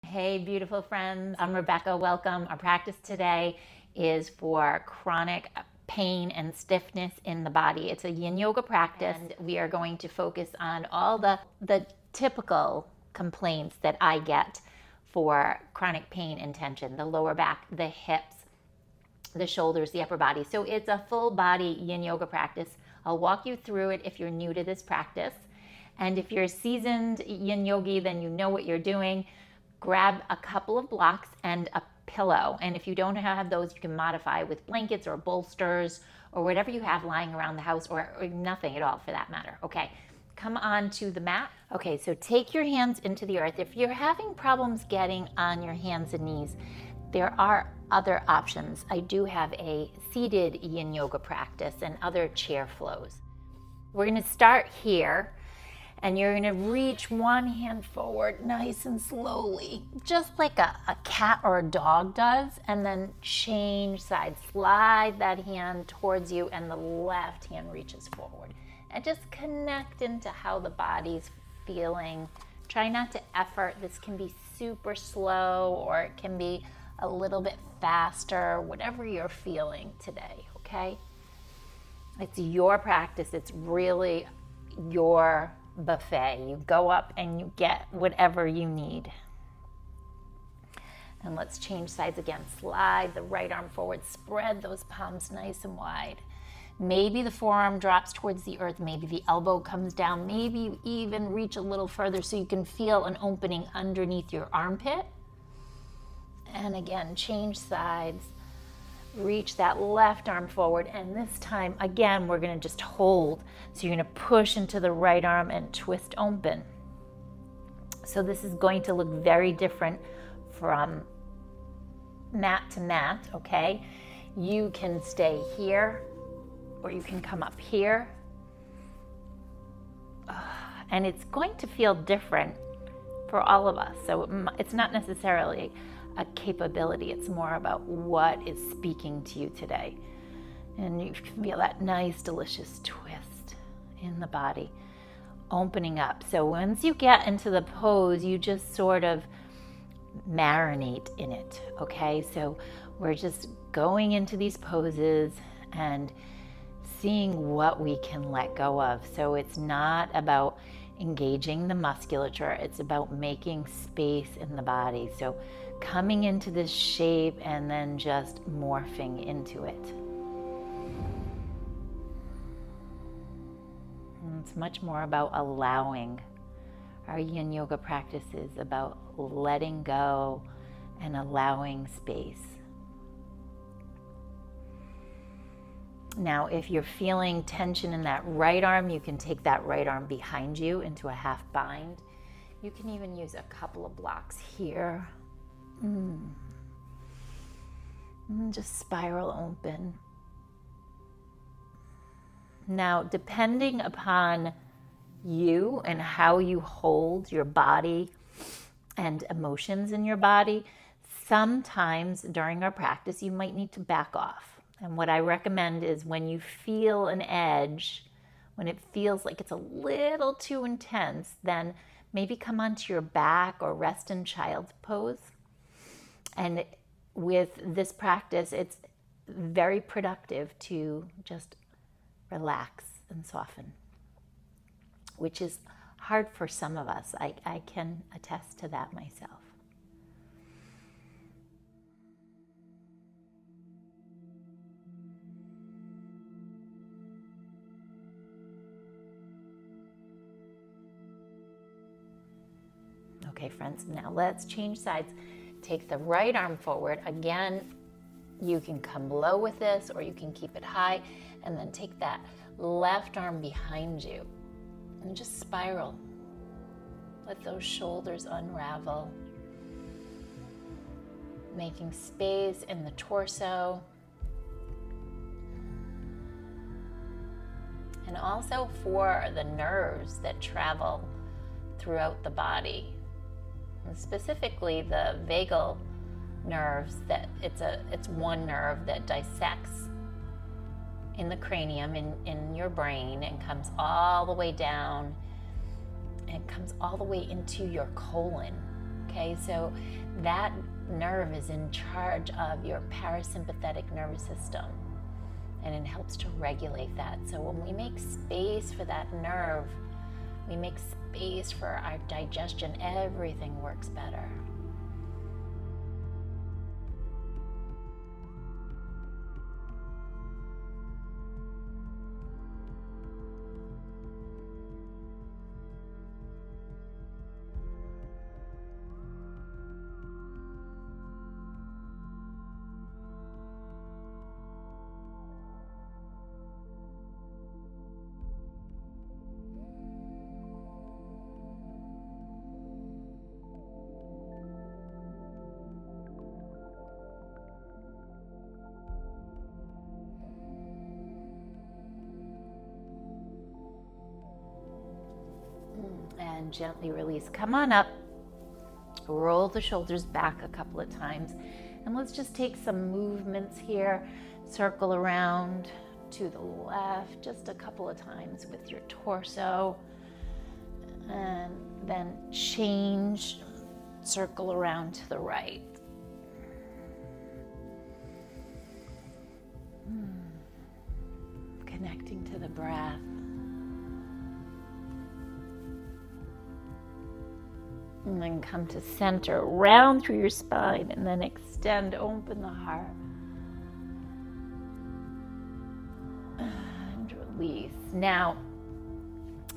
Hey, beautiful friends. I'm Rebecca. Welcome. Our practice today is for chronic pain and stiffness in the body. It's a Yin Yoga practice. And we are going to focus on all the typical complaints that I get for chronic pain and tension, the lower back, the hips, the shoulders, the upper body. So it's a full body Yin Yoga practice. I'll walk you through it if you're new to this practice. And if you're a seasoned Yin Yogi, then you know what you're doing. Grab a couple of blocks and a pillow. And if you don't have those, you can modify with blankets or bolsters or whatever you have lying around the house, or nothing at all for that matter. Okay, come on to the mat. Okay, so take your hands into the earth. If you're having problems getting on your hands and knees, there are other options. I do have a seated Yin Yoga practice and other chair flows. We're gonna start here. And you're gonna reach one hand forward nice and slowly, just like a cat or a dog does, and then change sides. Slide that hand towards you and the left hand reaches forward. And just connect into how the body's feeling. Try not to effort. This can be super slow or it can be a little bit faster, whatever you're feeling today, okay? It's your practice. It's really your buffet. You go up and you get whatever you need. And let's change sides again. Slide the right arm forward. Spread those palms nice and wide. Maybe the forearm drops towards the earth. Maybe the elbow comes down. Maybe you even reach a little further so you can feel an opening underneath your armpit. And again, change sides. Reach that left arm forward, and this time again we're going to just hold. So you're going to push into the right arm and twist open. So this is going to look very different from mat to mat, okay? You can stay here or you can come up here. And it's going to feel different for all of us. So it's not necessarily a capability. It's more about what is speaking to you today. And you can feel that nice, delicious twist in the body, opening up. So once you get into the pose, you just sort of marinate in it, okay? So we're just going into these poses and seeing what we can let go of. So it's not about engaging the musculature, it's about making space in the body. So coming into this shape and then just morphing into it. And it's much more about allowing. Our Yin Yoga practice is about letting go and allowing space. Now, if you're feeling tension in that right arm, you can take that right arm behind you into a half bind. You can even use a couple of blocks here. Just spiral open. Now, depending upon you and how you hold your body and emotions in your body, sometimes during our practice you might need to back off. And what I recommend is when you feel an edge, when it feels like it's a little too intense, then maybe come onto your back or rest in child's pose. And with this practice, it's very productive to just relax and soften, which is hard for some of us. I can attest to that myself. Okay, friends, now let's change sides. Take the right arm forward. Again, you can come low with this or you can keep it high, and then take that left arm behind you and just spiral. Let those shoulders unravel, making space in the torso. And also for the nerves that travel throughout the body. And specifically the vagal nerves, that it's one nerve that dissects in the cranium, in your brain, and comes all the way down and comes all the way into your colon. Okay, so that nerve is in charge of your parasympathetic nervous system, and it helps to regulate that. So when we make space for that nerve, we make space for our digestion, everything works better. And gently release. Come on up. Roll the shoulders back a couple of times. And let's just take some movements here. Circle around to the left just a couple of times with your torso. And then change. Circle around to the right. Connecting to the breath. And then come to center, round through your spine, and then extend, open the heart. And release. Now,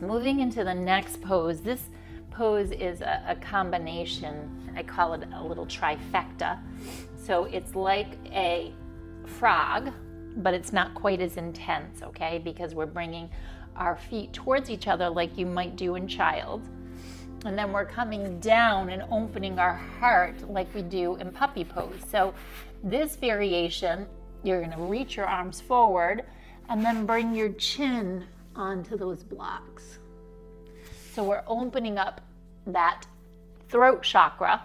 moving into the next pose. This pose is a combination. I call it a little trifecta. So it's like a frog, but it's not quite as intense, okay? Because we're bringing our feet towards each other like you might do in child. And then we're coming down and opening our heart like we do in puppy pose. So this variation, you're going to reach your arms forward and then bring your chin onto those blocks. So we're opening up that throat chakra,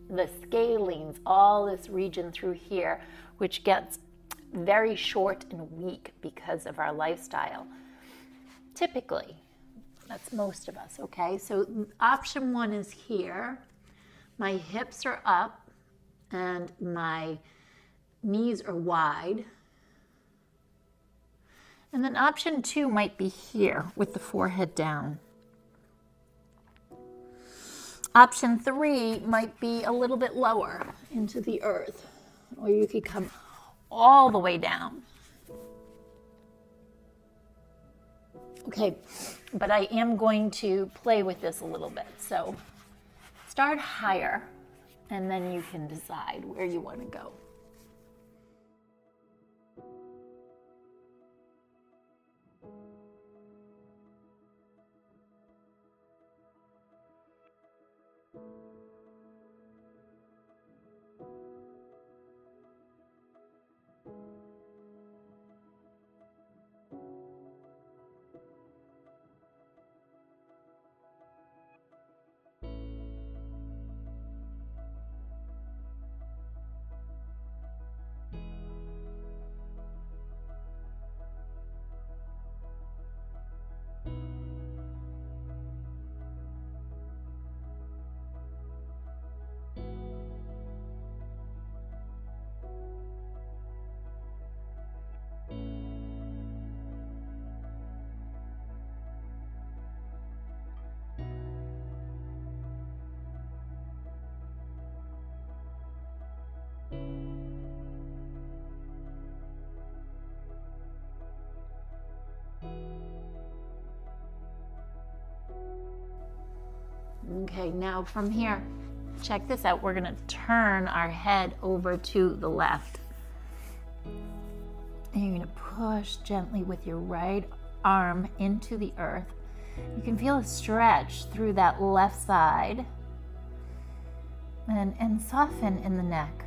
the scalenes, all this region through here, which gets very short and weak because of our lifestyle. Typically. That's most of us, okay? So option one is here. My hips are up and my knees are wide. And then option two might be here with the forehead down. Option three might be a little bit lower into the earth, or you could come all the way down. Okay, but I am going to play with this a little bit. So start higher, and then you can decide where you want to go. Okay, now from here, check this out. We're gonna turn our head over to the left. And you're gonna push gently with your right arm into the earth. You can feel a stretch through that left side and soften in the neck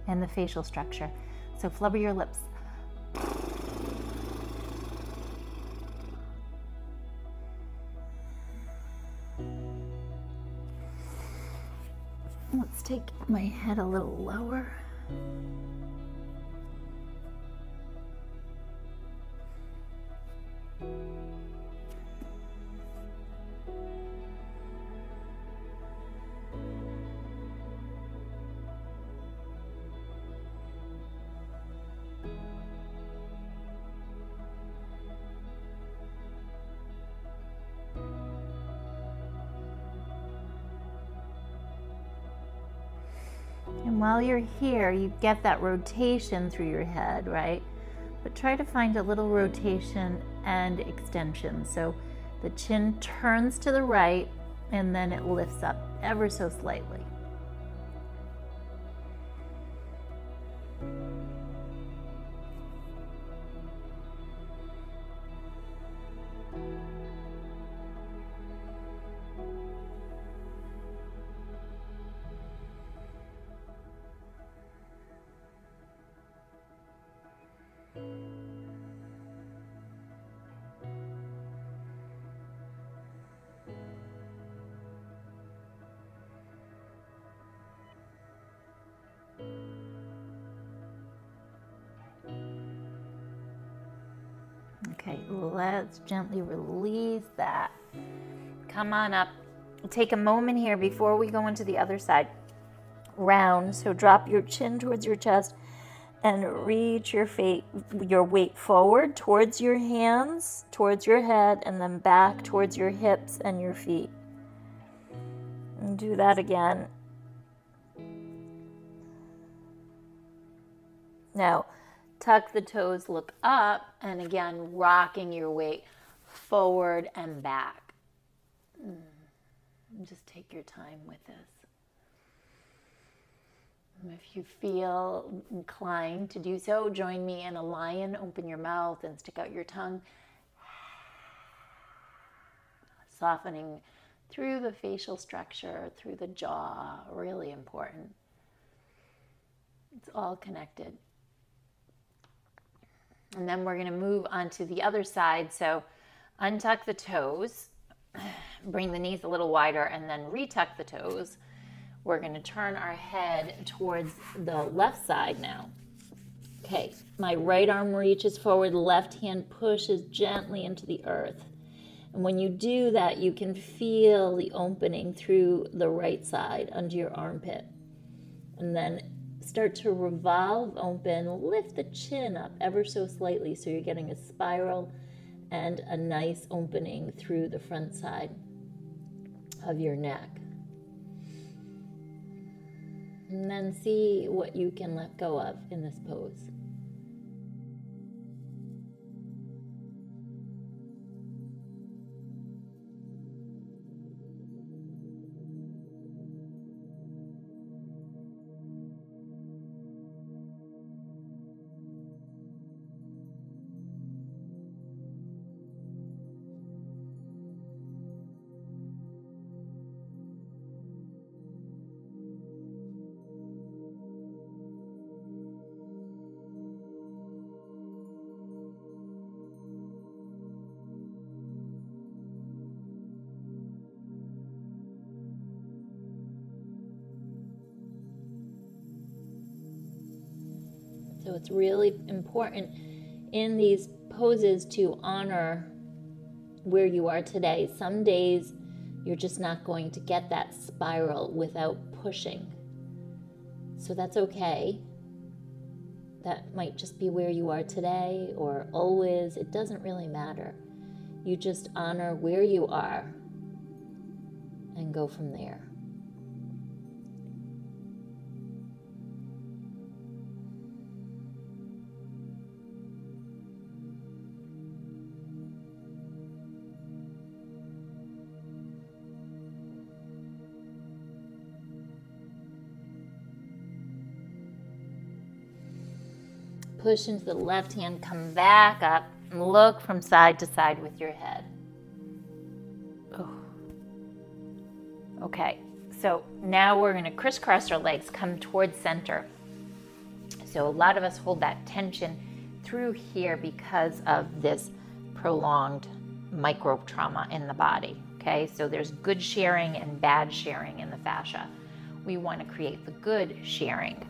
and the facial structure. So flubber your lips. Let's take my head a little lower. And while you're here, you get that rotation through your head, right? But try to find a little rotation and extension. So the chin turns to the right and then it lifts up ever so slightly. Okay, let's gently release that. Come on up. Take a moment here before we go into the other side. Round, so drop your chin towards your chest and reach your weight forward towards your hands, towards your head, and then back towards your hips and your feet. And do that again. Now, tuck the toes, look up, and again, rocking your weight forward and back. Just take your time with this. If you feel inclined to do so, join me in a lion. Open your mouth and stick out your tongue. Softening through the facial structure, through the jaw, really important. It's all connected. And then we're going to move on to the other side. So untuck the toes, bring the knees a little wider, and then retuck the toes. We're going to turn our head towards the left side now. Okay, my right arm reaches forward, left hand pushes gently into the earth. And when you do that, you can feel the opening through the right side under your armpit. And then start to revolve open, lift the chin up ever so slightly so you're getting a spiral and a nice opening through the front side of your neck. And then see what you can let go of in this pose. So it's really important in these poses to honor where you are today. Some days you're just not going to get that spiral without pushing. So that's okay. That might just be where you are today or always. It doesn't really matter. You just honor where you are and go from there. Push into the left hand, come back up, and look from side to side with your head. Oh. Okay, so now we're going to crisscross our legs, come towards center. So a lot of us hold that tension through here because of this prolonged micro trauma in the body. Okay, so there's good sharing and bad sharing in the fascia. We want to create the good sharing.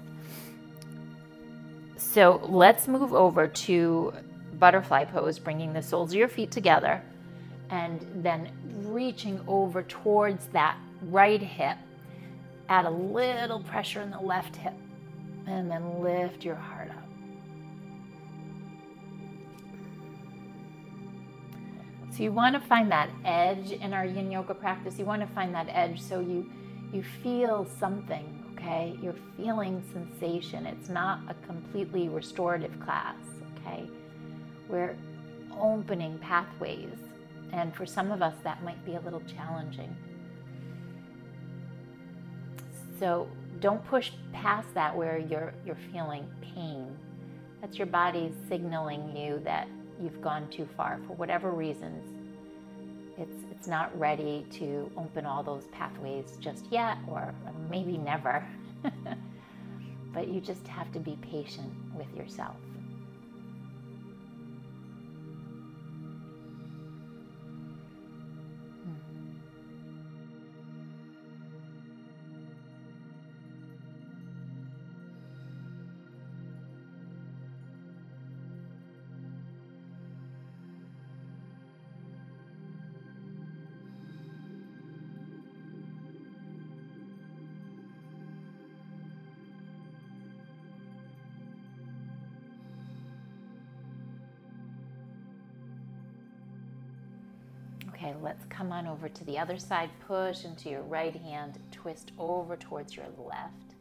So let's move over to butterfly pose, bringing the soles of your feet together and then reaching over towards that right hip. Add a little pressure in the left hip and then lift your heart up. So you want to find that edge in our Yin Yoga practice. You want to find that edge so you feel something, Okay, you're feeling sensation. It's not a completely restorative class, okay? We're opening pathways, and for some of us that might be a little challenging. So don't push past that where you're feeling pain. That's your body signaling you that you've gone too far for whatever reasons. It's not ready to open all those pathways just yet, or maybe never. But you just have to be patient with yourself. Okay, let's come on over to the other side. Push into your right hand, twist over towards your left.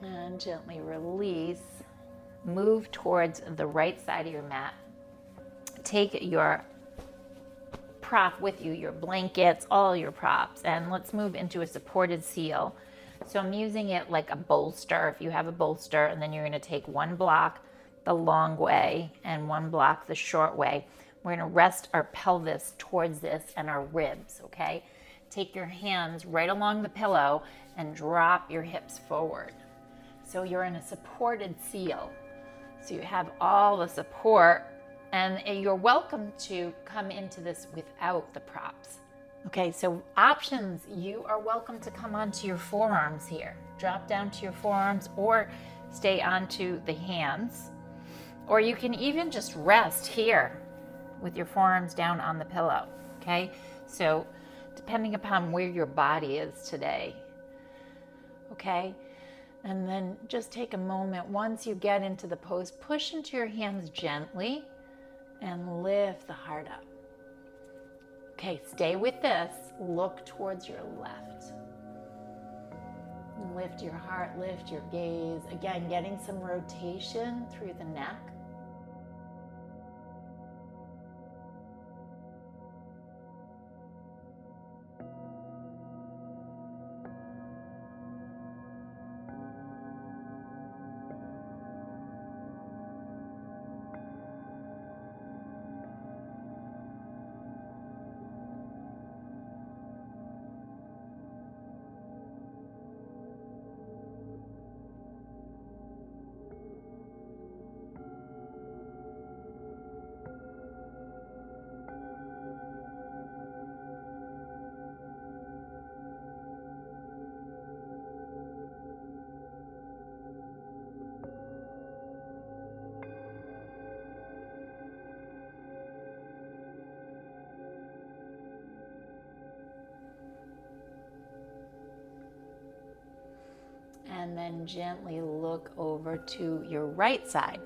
And gently release. Move towards the right side of your mat. Take your prop with you, your blankets, all your props, and let's move into a supported seal. So I'm using it like a bolster, if you have a bolster, and then you're going to take one block the long way and one block the short way. We're going to rest our pelvis towards this and our ribs, okay? Take your hands right along the pillow and drop your hips forward. So you're in a supported seal. So you have all the support, and you're welcome to come into this without the props. Okay, so options, you are welcome to come onto your forearms here. Drop down to your forearms or stay onto the hands. Or you can even just rest here with your forearms down on the pillow, okay? So depending upon where your body is today, okay? And then just take a moment. Once you get into the pose, push into your hands gently and lift the heart up. Okay, stay with this. Look towards your left. Lift your heart, lift your gaze. Again, getting some rotation through the neck. And then gently look over to your right side.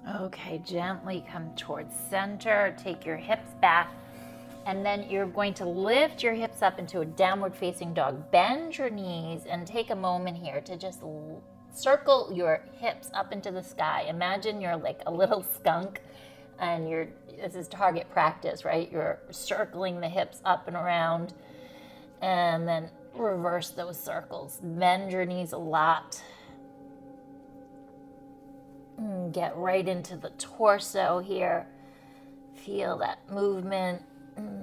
Okay, gently come towards center, take your hips back, and then you're going to lift your hips up into a downward facing dog. Bend your knees and take a moment here to just circle your hips up into the sky. Imagine you're like a little skunk and this is target practice, right? You're circling the hips up and around, and then reverse those circles. Bend your knees a lot. Get right into the torso here. Feel that movement.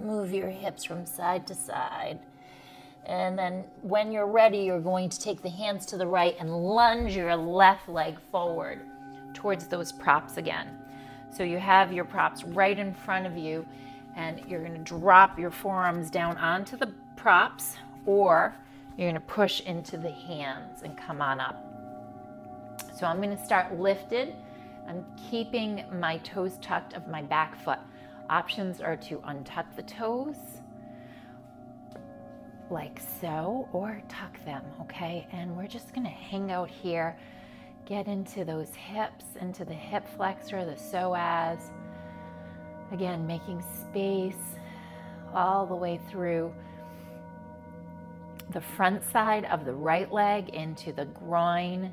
Move your hips from side to side. And then when you're ready, you're going to take the hands to the right and lunge your left leg forward towards those props again. So you have your props right in front of you, and you're going to drop your forearms down onto the props, or you're going to push into the hands and come on up. So I'm going to start lifted. I'm keeping my toes tucked of my back foot. Options are to untuck the toes, like so, or tuck them, okay? And we're just going to hang out here, get into those hips, into the hip flexor, the psoas. Again, making space all the way through the front side of the right leg into the groin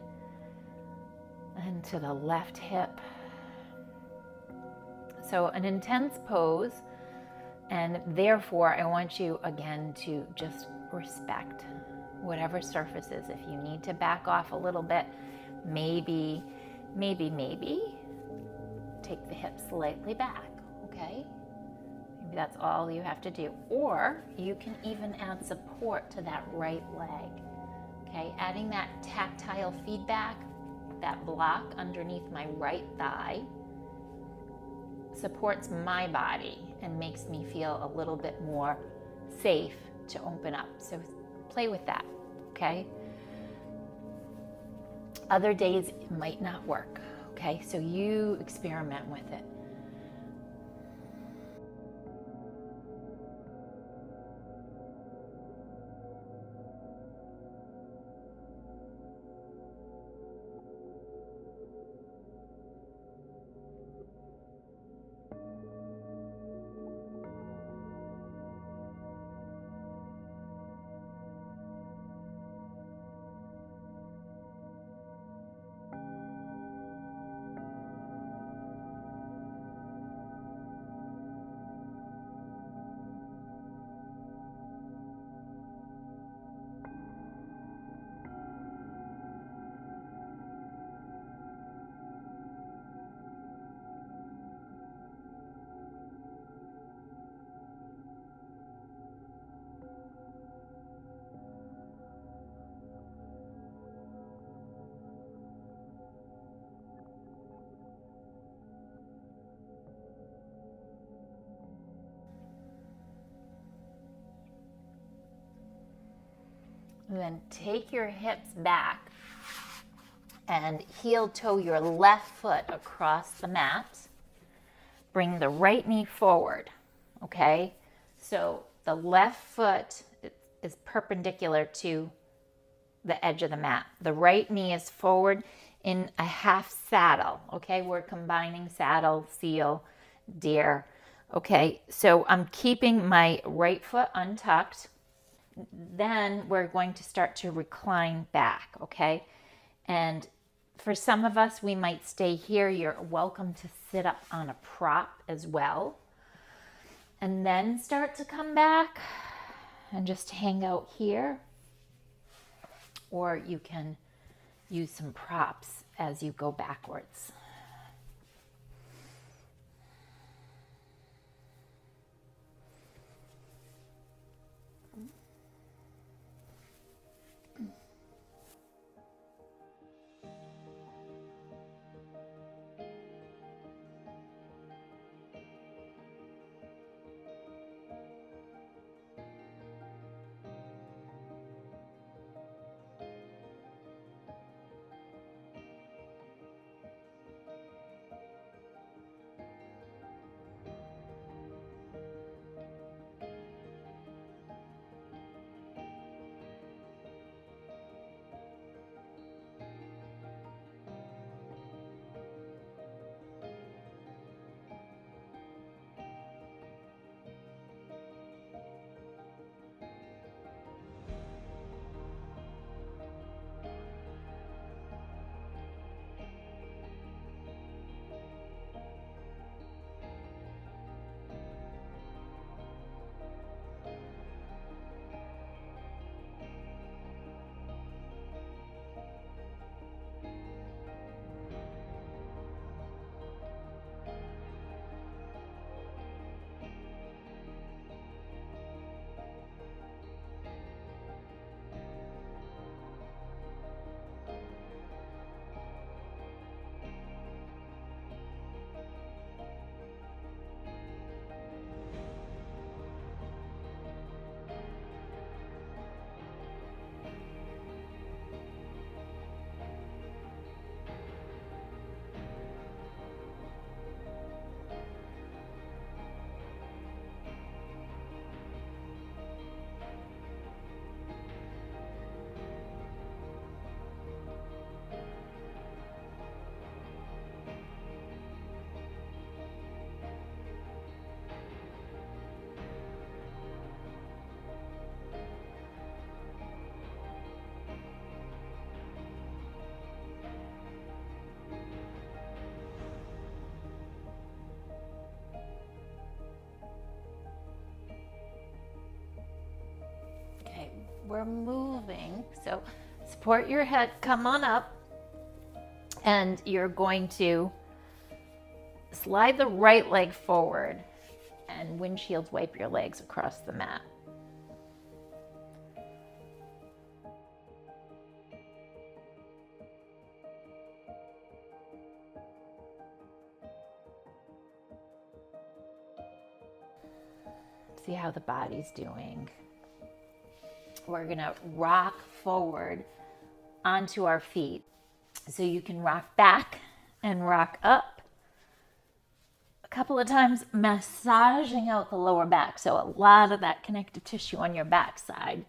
and to the left hip. So an intense pose, and therefore I want you again to just respect whatever surfaces. If you need to back off a little bit, maybe take the hips slightly back, okay? Maybe that's all you have to do. Or you can even add support to that right leg, okay? Adding that tactile feedback, that block underneath my right thigh, supports my body and makes me feel a little bit more safe to open up. So play with that, okay? Other days it might not work, okay? So you experiment with it. And then take your hips back and heel toe your left foot across the mat. Bring the right knee forward, okay? So the left foot is perpendicular to the edge of the mat. The right knee is forward in a half saddle, okay? We're combining saddle, seal, deer. Okay, so I'm keeping my right foot untucked. Then we're going to start to recline back, okay? And for some of us, we might stay here. You're welcome to sit up on a prop as well. And then start to come back and just hang out here. Or you can use some props as you go backwards. we're moving. So support your head, come on up, and you're going to slide the right leg forward and windshield wipe your legs across the mat. See how the body's doing. We're gonna rock forward onto our feet. So you can rock back and rock up a couple of times, massaging out the lower back. So a lot of that connective tissue on your back side.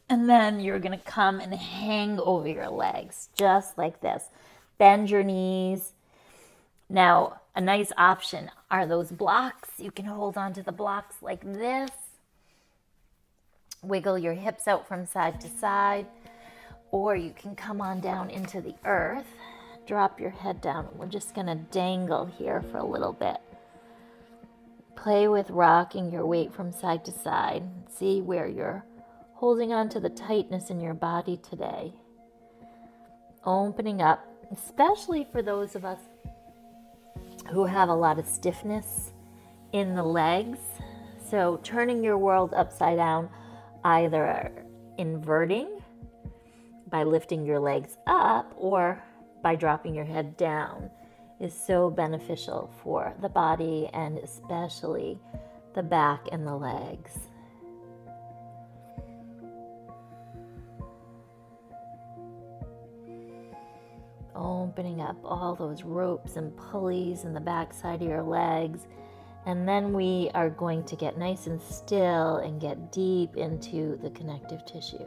And then you're gonna come and hang over your legs, just like this. Bend your knees. Now, a nice option are those blocks. You can hold on to the blocks like this. Wiggle your hips out from side to side. Or you can come on down into the earth. Drop your head down. We're just going to dangle here for a little bit. Play with rocking your weight from side to side. See where you're holding on to the tightness in your body today. Opening up, especially for those of us who have a lot of stiffness in the legs. So turning your world upside down, either inverting by lifting your legs up or by dropping your head down, is so beneficial for the body and especially the back and the legs. Opening up all those ropes and pulleys in the back side of your legs. And then we are going to get nice and still and get deep into the connective tissue.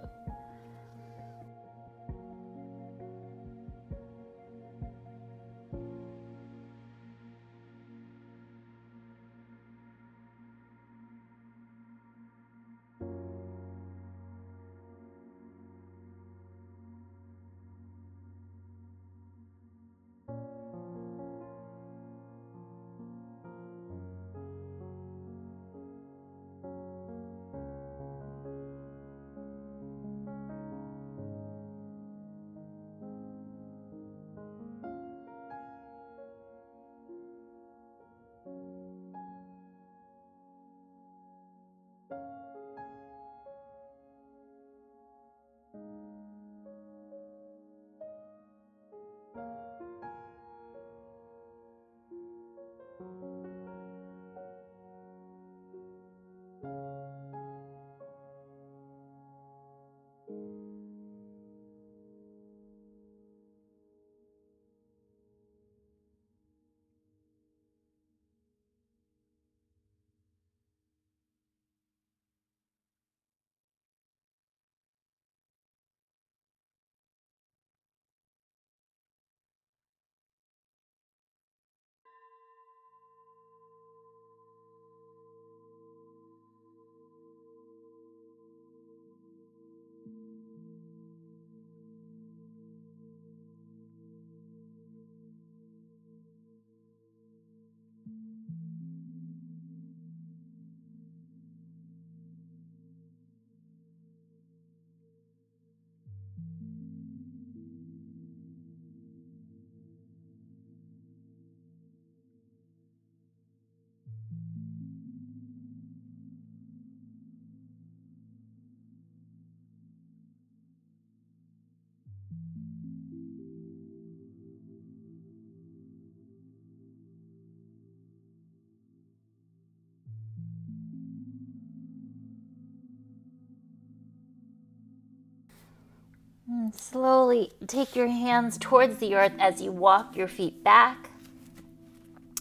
And slowly take your hands towards the earth as you walk your feet back.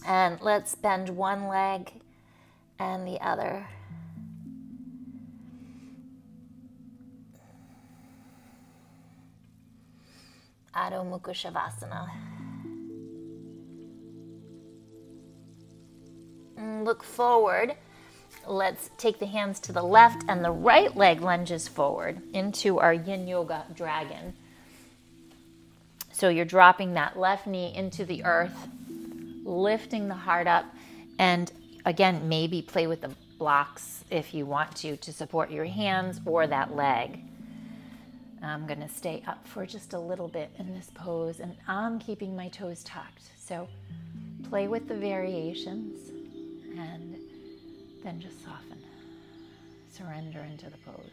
And let's bend one leg and the other. Adho Mukha Shavasana. And look forward. Let's take the hands to the left and the right leg lunges forward into our Yin Yoga Dragon. So you're dropping that left knee into the earth, lifting the heart up, and again, maybe play with the blocks if you want to support your hands or that leg. I'm going to stay up for just a little bit in this pose, and I'm keeping my toes tucked. So play with the variations and then just soften. Surrender into the pose.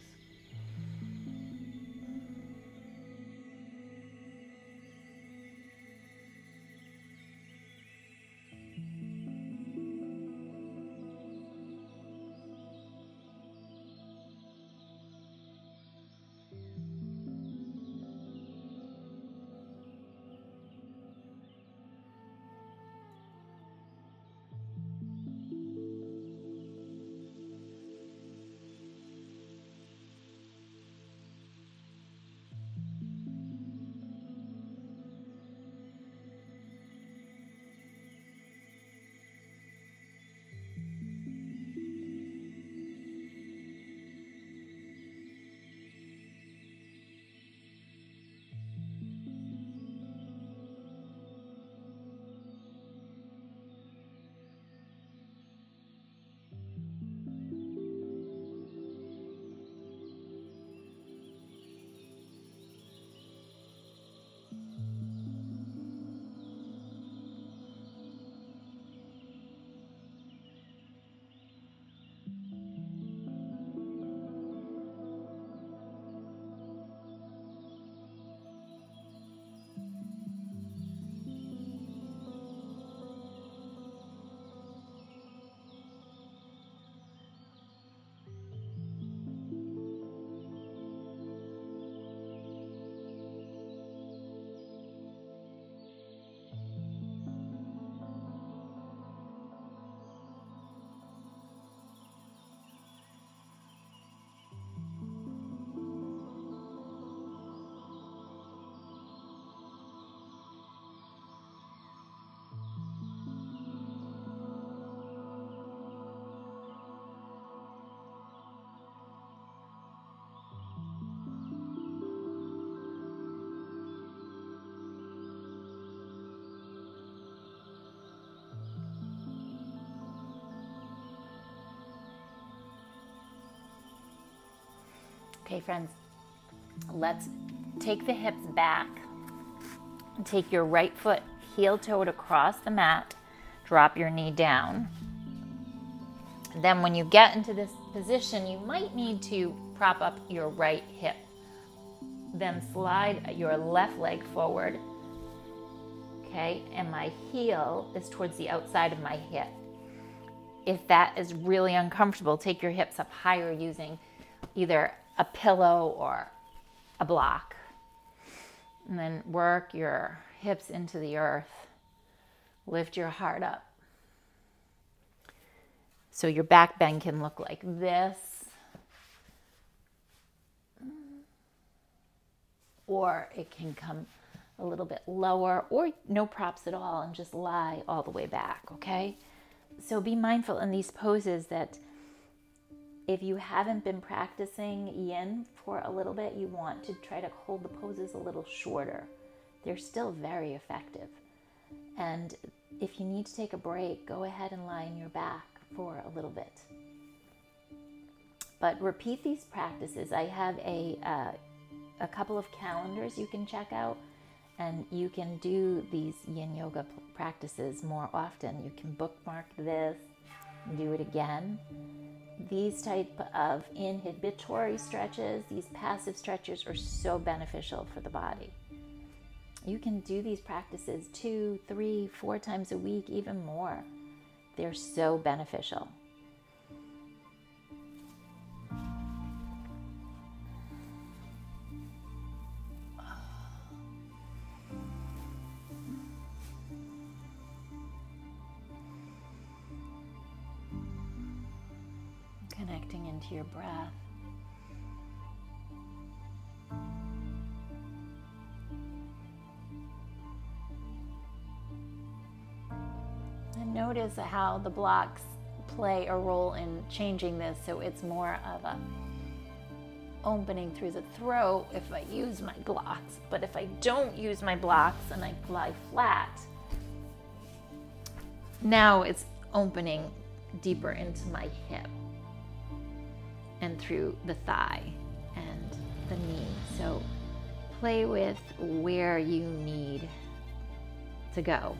Okay, friends, let's take the hips back. Take your right foot heel-toed across the mat. Drop your knee down. Then when you get into this position, you might need to prop up your right hip. Then slide your left leg forward. Okay, and my heel is towards the outside of my hip. If that is really uncomfortable, take your hips up higher using either a pillow or a block. And then work your hips into the earth. Lift your heart up. So your back bend can look like this. Or it can come a little bit lower, or no props at all and just lie all the way back, okay? So be mindful in these poses that if you haven't been practicing yin for a little bit, you want to try to hold the poses a little shorter. They're still very effective. And if you need to take a break, go ahead and lie on your back for a little bit. But repeat these practices. I have a couple of calendars you can check out, and you can do these yin yoga practices more often. You can bookmark this and do it again. These type of inhibitory stretches, these passive stretches, are so beneficial for the body. You can do these practices 2, 3, 4 times a week, even more. They're so beneficial. Connecting into your breath. And notice how the blocks play a role in changing this, so it's more of a opening through the throat if I use my blocks. But if I don't use my blocks and I lie flat, now it's opening deeper into my hip. and through the thigh and the knee. So play with where you need to go.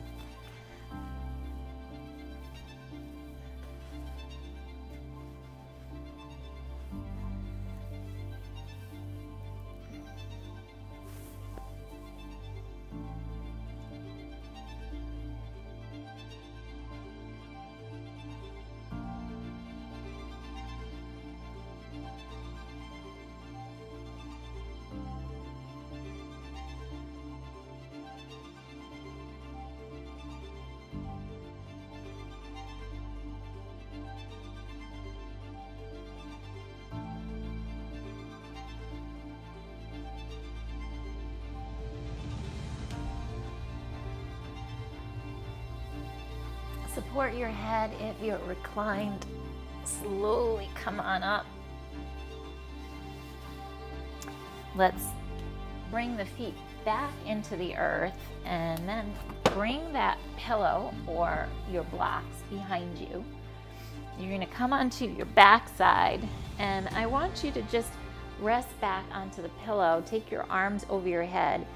Support your head if you're reclined. Slowly come on up. Let's bring the feet back into the earth and then bring that pillow or your blocks behind you. You're going to come onto your back side, and I want you to just rest back onto the pillow. Take your arms over your head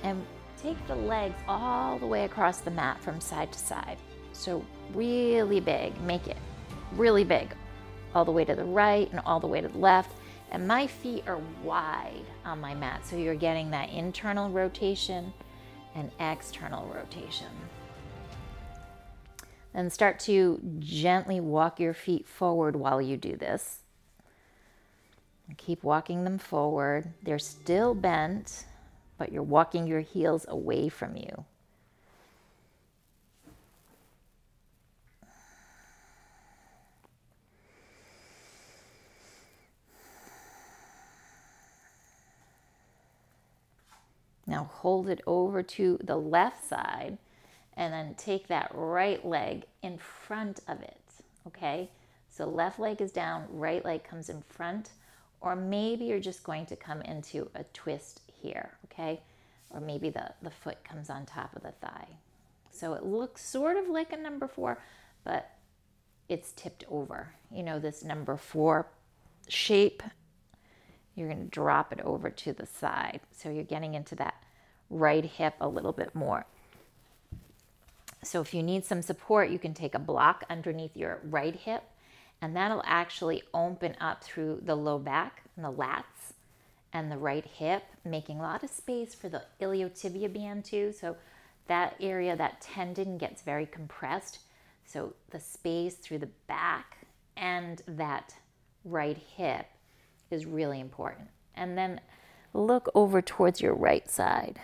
and take the legs all the way across the mat from side to side. So really big, make it really big, all the way to the right and all the way to the left. And my feet are wide on my mat, so you're getting that internal rotation and external rotation. Then start to gently walk your feet forward while you do this. And keep walking them forward. They're still bent, but you're walking your heels away from you. Now hold it over to the left side and then take that right leg in front of it, okay? So left leg is down, right leg comes in front, or maybe you're just going to come into a twist here, okay? Or maybe the foot comes on top of the thigh. So it looks sort of like a number 4, but it's tipped over. You know, this number 4 shape, you're going to drop it over to the side. So you're getting into that right hip a little bit more. So if you need some support, you can take a block underneath your right hip, and that'll actually open up through the low back and the lats and the right hip, making a lot of space for the iliotibial band too. So that area, that tendon gets very compressed. So the space through the back and that right hip is really important. And then look over towards your right side.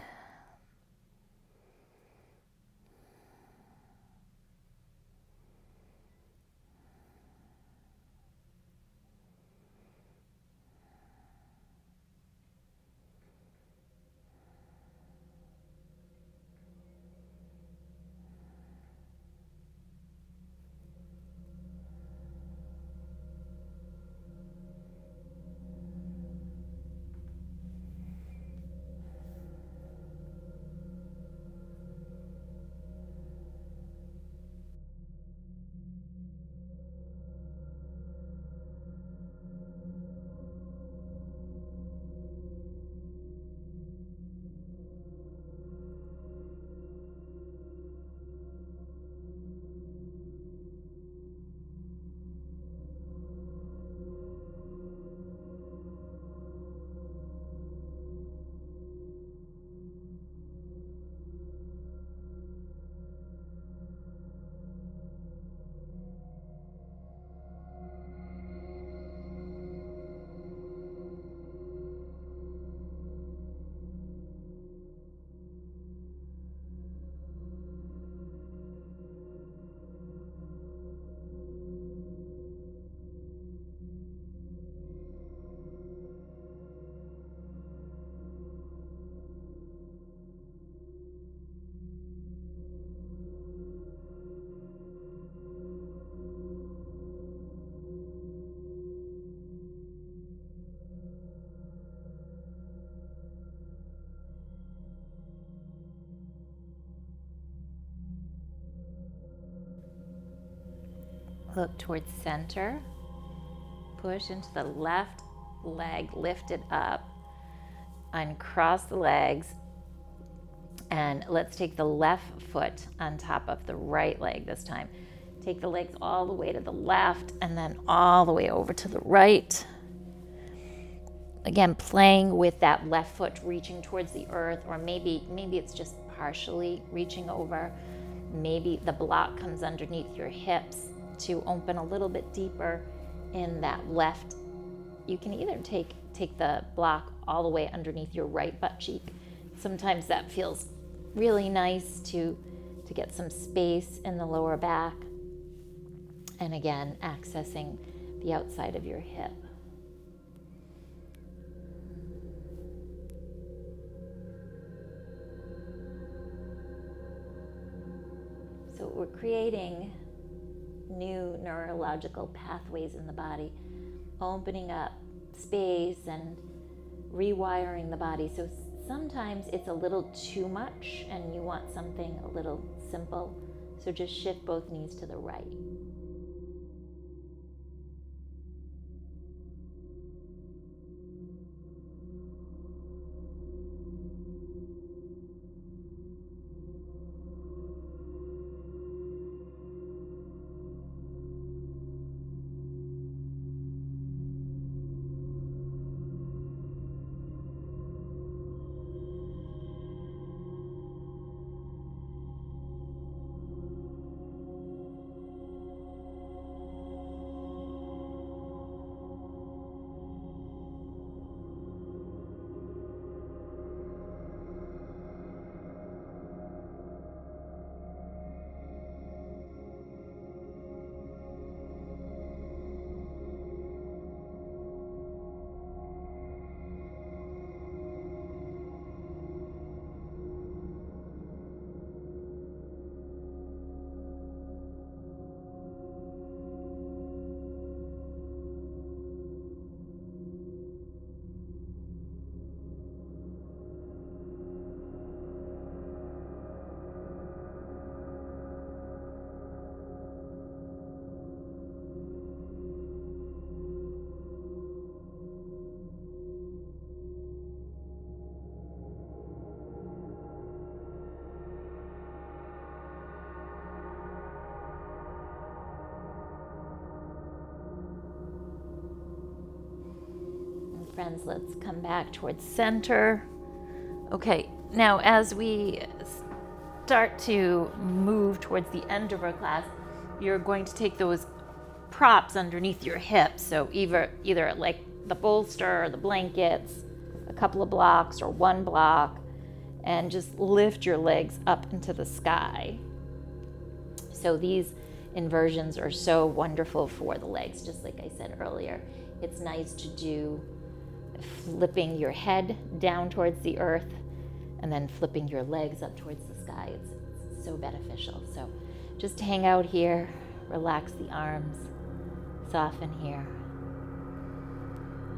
Look towards center push into the left leg, lift it up, uncross the legs, and let's take the left foot on top of the right leg this time. Take the legs all the way to the left and then all the way over to the right. Again, playing with that left foot reaching towards the earth, or maybe it's just partially reaching over. Maybe the block comes underneath your hips to open a little bit deeper in that left. You can either take the block all the way underneath your right butt cheek. Sometimes that feels really nice to get some space in the lower back. And again, accessing the outside of your hip. So we're creating new neurological pathways in the body, opening up space and rewiring the body. So sometimes it's a little too much and you want something a little simple. So just shift both knees to the right. Friends, let's come back towards center. Okay, now as we start to move towards the end of our class, you're going to take those props underneath your hips. So either like the bolster or the blankets, a couple of blocks or one block, and just lift your legs up into the sky. So these inversions are so wonderful for the legs. Just like I said earlier, it's nice to do flipping your head down towards the earth and then flipping your legs up towards the sky. It's so beneficial. So just hang out here, relax the arms, soften here.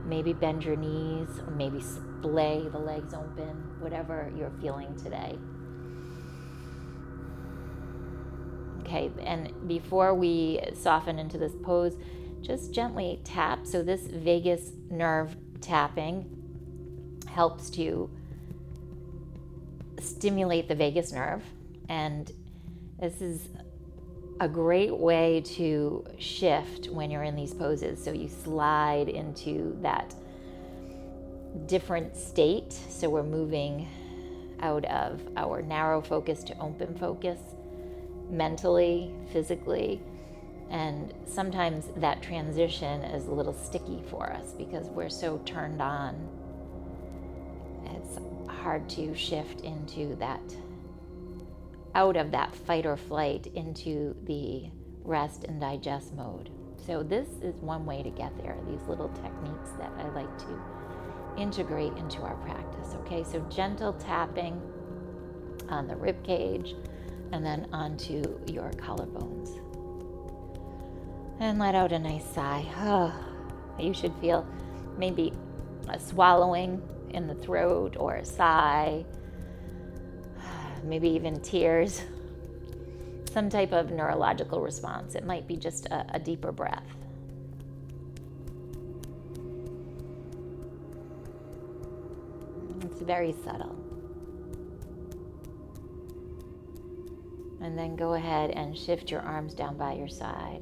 Maybe bend your knees, or maybe splay the legs open, whatever you're feeling today. Okay, and before we soften into this pose, just gently tap. So this vagus nerve tapping helps to stimulate the vagus nerve, and this is a great way to shift when you're in these poses. So you slide into that different state. So we're moving out of our narrow focus to open focus, mentally, physically. And sometimes that transition is a little sticky for us because we're so turned on. It's hard to shift into that, out of that fight or flight into the rest and digest mode. So this is one way to get there, these little techniques that I like to integrate into our practice. Okay, so gentle tapping on the rib cage and then onto your collarbones. And let out a nice sigh. Oh, you should feel maybe a swallowing in the throat or a sigh, maybe even tears, some type of neurological response. It might be just a deeper breath. It's very subtle. And then go ahead and shift your arms down by your side.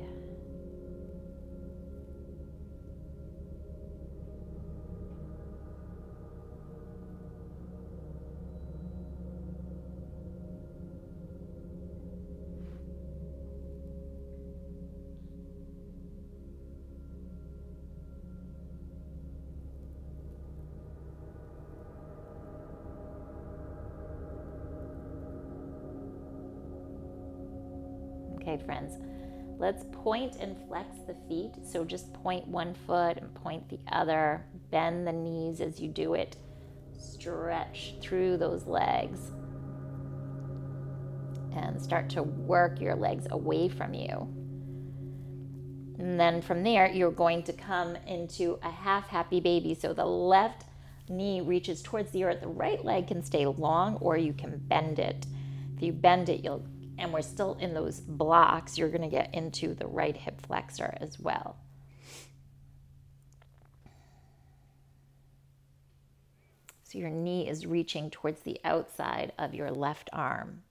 Okay, friends, let's point and flex the feet. So just point one foot and point the other. Bend the knees as you do it. Stretch through those legs. And start to work your legs away from you. And then from there, you're going to come into a half happy baby. So the left knee reaches towards the earth. The right leg can stay long, or you can bend it. If you bend it, and we're still in those blocks, you're going to get into the right hip flexor as well. So your knee is reaching towards the outside of your left arm.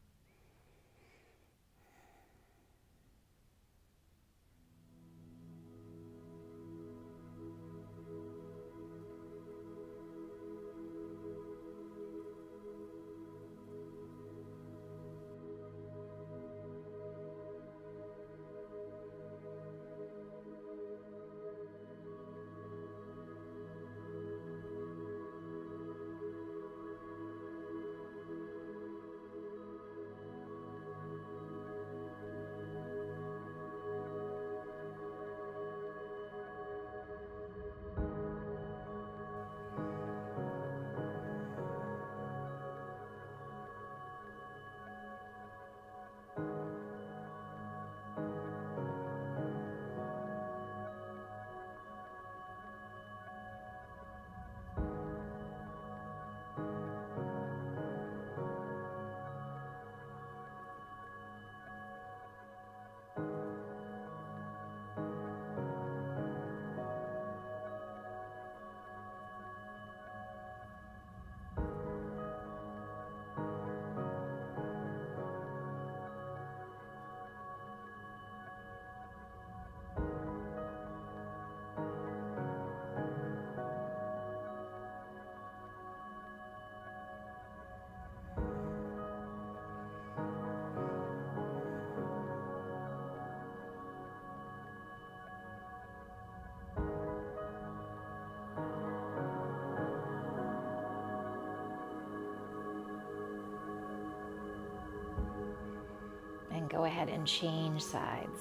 And go ahead and change sides.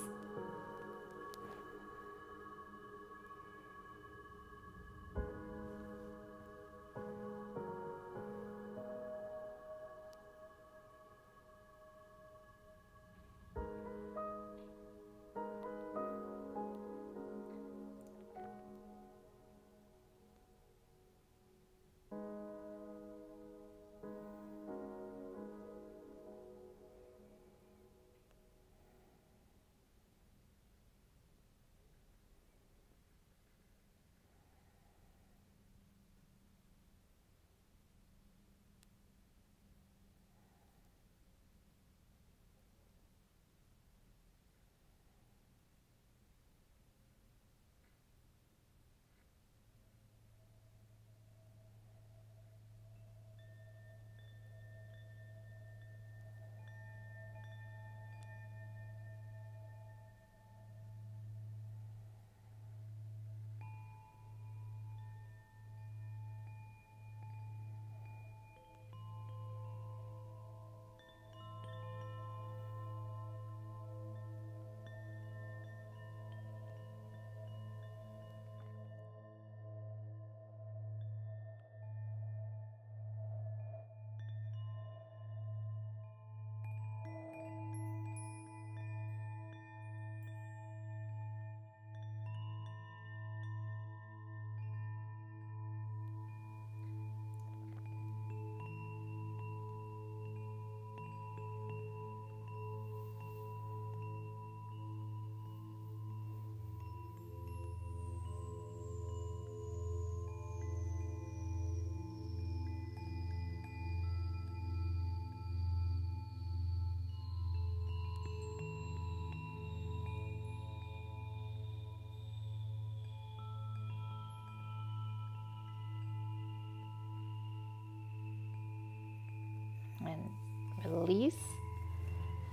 and release.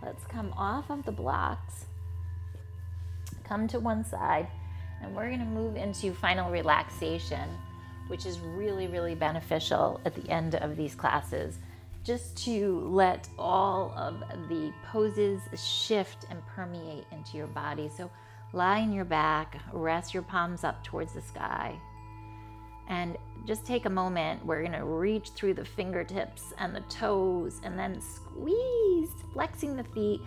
Let's come off of the blocks, come to one side, and we're going to move into final relaxation, which is really, really beneficial at the end of these classes, just to let all of the poses shift and permeate into your body. So lie on your back, rest your palms up towards the sky, and just take a moment. We're going to reach through the fingertips and the toes, and then squeeze, flexing the feet,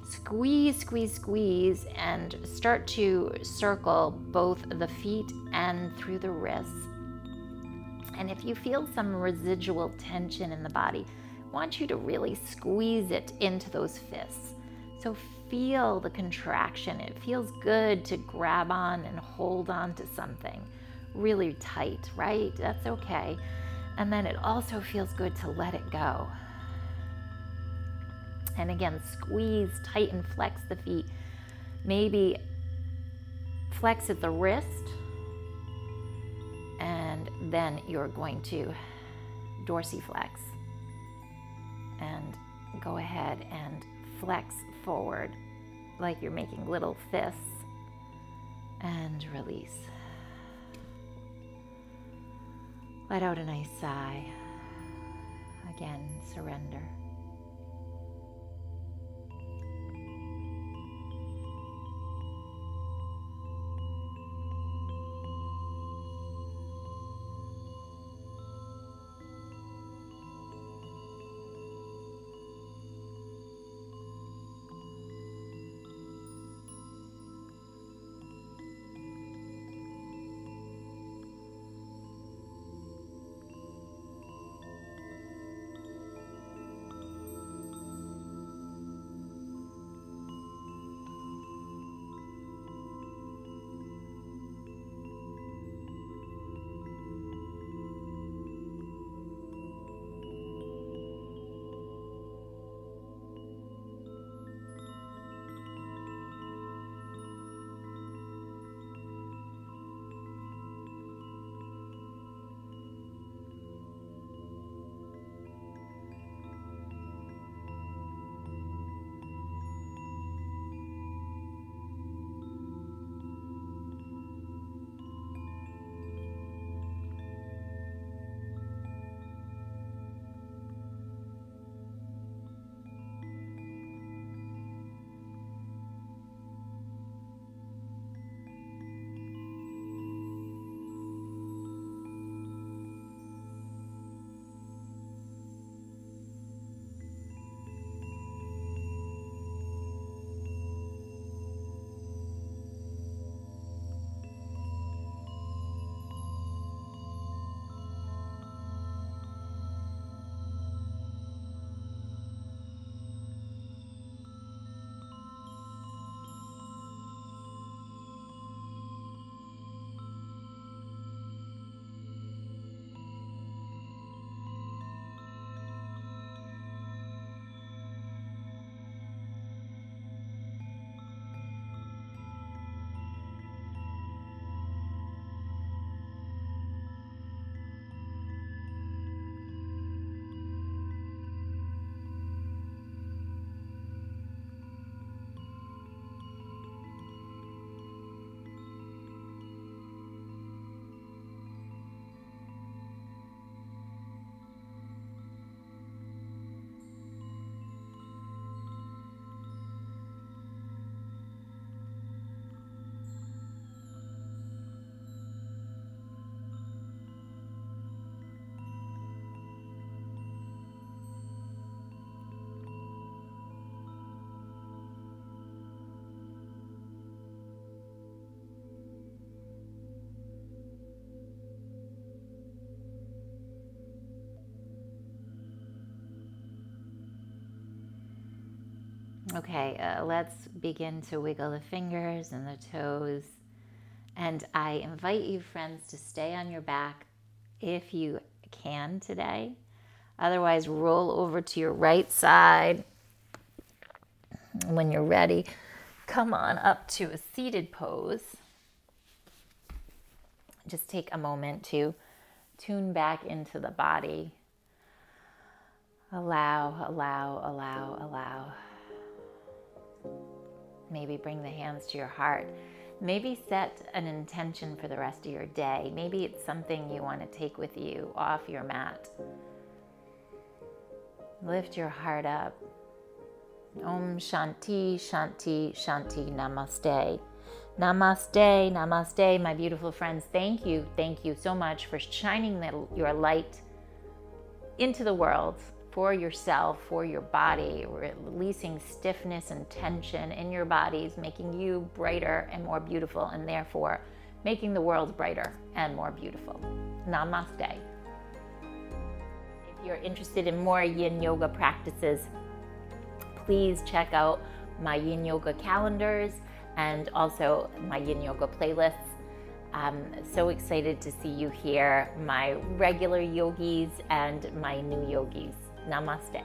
squeeze, squeeze, squeeze, and start to circle both the feet and through the wrists. And if you feel some residual tension in the body, I want you to really squeeze it into those fists. So feel the contraction. It feels good to grab on and hold on to something really tight, right? That's okay. And then it also feels good to let it go. And again, squeeze, tighten, flex the feet. Maybe flex at the wrist. And then you're going to dorsiflex. And go ahead and flex forward like you're making little fists. And release. Let out a nice sigh. Again, surrender. Okay, let's begin to wiggle the fingers and the toes. And I invite you, friends, to stay on your back if you can today. Otherwise, roll over to your right side. When you're ready, come on up to a seated pose. Just take a moment to tune back into the body. Allow, allow, allow, allow. Maybe bring the hands to your heart. Maybe set an intention for the rest of your day. Maybe it's something you want to take with you off your mat. Lift your heart up. Om Shanti, Shanti, Shanti, Namaste. Namaste, Namaste, my beautiful friends. Thank you so much for shining your light into the world, for yourself, for your body, releasing stiffness and tension in your bodies, making you brighter and more beautiful, and therefore making the world brighter and more beautiful. Namaste. If you're interested in more Yin Yoga practices, please check out my Yin Yoga calendars and also my Yin Yoga playlists. I'm so excited to see you here, my regular yogis and my new yogis. Namaste.